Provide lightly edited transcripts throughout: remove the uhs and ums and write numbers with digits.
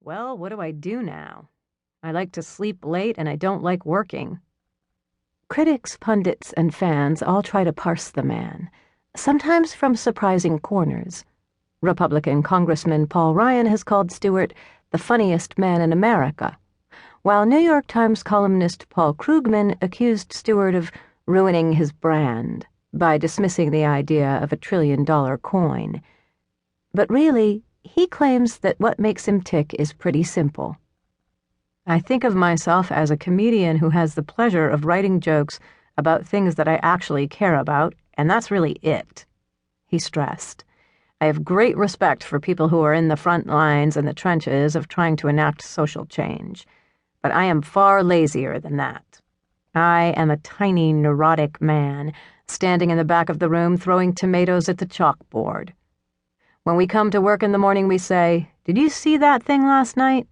Well, what do I do now? I like to sleep late and I don't like working. Critics, pundits, and fans all try to parse the man, sometimes from surprising corners. Republican Congressman Paul Ryan has called Stewart the funniest man in America, while New York Times columnist Paul Krugman accused Stewart of ruining his brand by dismissing the idea of a $1 trillion coin. But really, he claims that what makes him tick is pretty simple. I think of myself as a comedian who has the pleasure of writing jokes about things that I actually care about, and that's really it, he stressed. I have great respect for people who are in the front lines and the trenches of trying to enact social change, but I am far lazier than that. I am a tiny, neurotic man standing in the back of the room throwing tomatoes at the chalkboard. When we come to work in the morning, we say, "Did you see that thing last night?"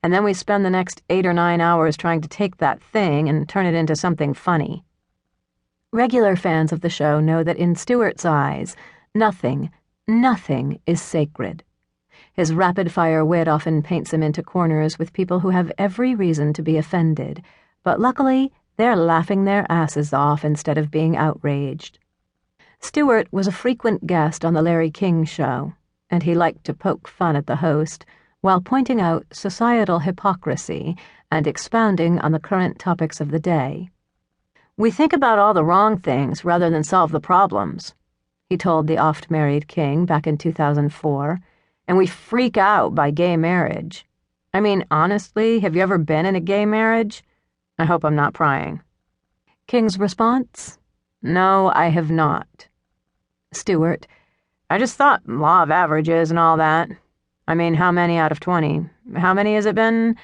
And then we spend the next 8 or 9 hours trying to take that thing and turn it into something funny. Regular fans of the show know that in Stewart's eyes, nothing is sacred. His rapid-fire wit often paints him into corners with people who have every reason to be offended, but luckily, they're laughing their asses off instead of being outraged. Stewart was a frequent guest on The Larry King Show, and he liked to poke fun at the host while pointing out societal hypocrisy and expounding on the current topics of the day. "We think about all the wrong things rather than solve the problems," he told the oft-married King back in 2004, "and we freak out by gay marriage. I mean, honestly, have you ever been in a gay marriage? I hope I'm not prying." King's response? "No, I have not." Stewart: "I just thought law of averages and all that. I mean, how many out of 20? How many has it been?"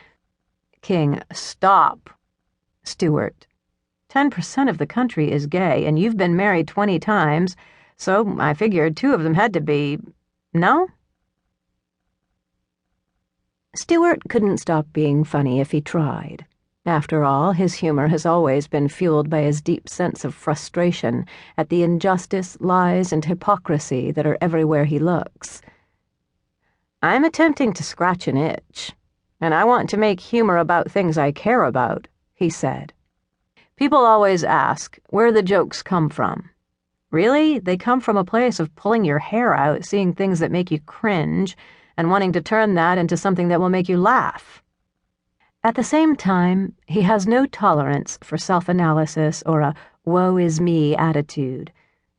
King: "Stop." Stewart: 10% of the country is gay, and you've been married 20 times, so I figured 2 of them had to be... No? Stewart couldn't stop being funny if he tried. After all, his humor has always been fueled by his deep sense of frustration at the injustice, lies, and hypocrisy that are everywhere he looks. "I'm attempting to scratch an itch, and I want to make humor about things I care about," he said. "People always ask where the jokes come from. Really, they come from a place of pulling your hair out, seeing things that make you cringe, and wanting to turn that into something that will make you laugh." At the same time, he has no tolerance for self-analysis or a woe-is-me attitude,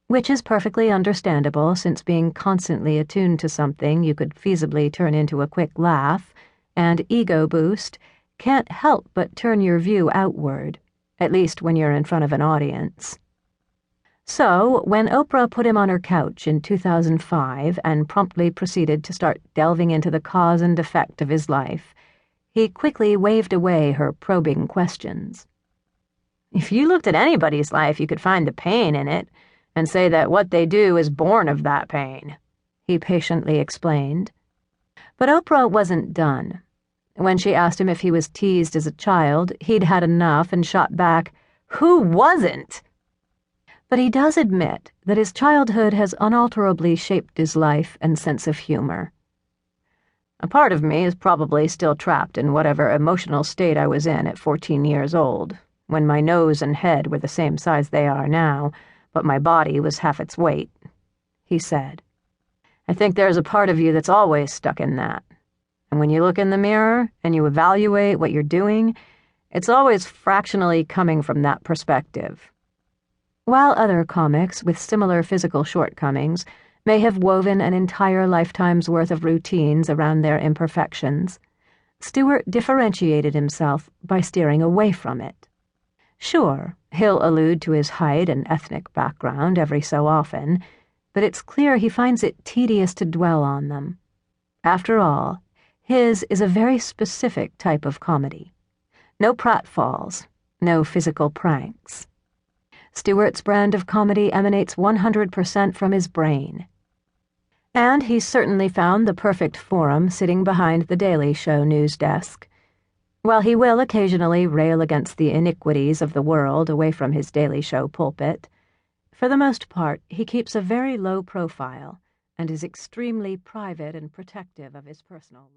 which is perfectly understandable since being constantly attuned to something you could feasibly turn into a quick laugh and ego boost can't help but turn your view outward, at least when you're in front of an audience. So, when Oprah put him on her couch in 2005 and promptly proceeded to start delving into the cause and effect of his life, he quickly waved away her probing questions. "If you looked at anybody's life, you could find the pain in it, and say that what they do is born of that pain," he patiently explained. But Oprah wasn't done. When she asked him if he was teased as a child, he'd had enough and shot back, "Who wasn't?" But he does admit that his childhood has unalterably shaped his life and sense of humor. "A part of me is probably still trapped in whatever emotional state I was in at 14 years old, when my nose and head were the same size they are now, but my body was half its weight," he said. "I think there's a part of you that's always stuck in that. And when you look in the mirror and you evaluate what you're doing, it's always fractionally coming from that perspective." While other comics with similar physical shortcomings may have woven an entire lifetime's worth of routines around their imperfections, Stewart differentiated himself by steering away from it. Sure, he'll allude to his height and ethnic background every so often, but it's clear he finds it tedious to dwell on them. After all, his is a very specific type of comedy. No pratfalls, no physical pranks. Stewart's brand of comedy emanates 100% from his brain. And he's certainly found the perfect forum sitting behind the Daily Show news desk. While he will occasionally rail against the iniquities of the world away from his Daily Show pulpit, for the most part he keeps a very low profile and is extremely private and protective of his personal life.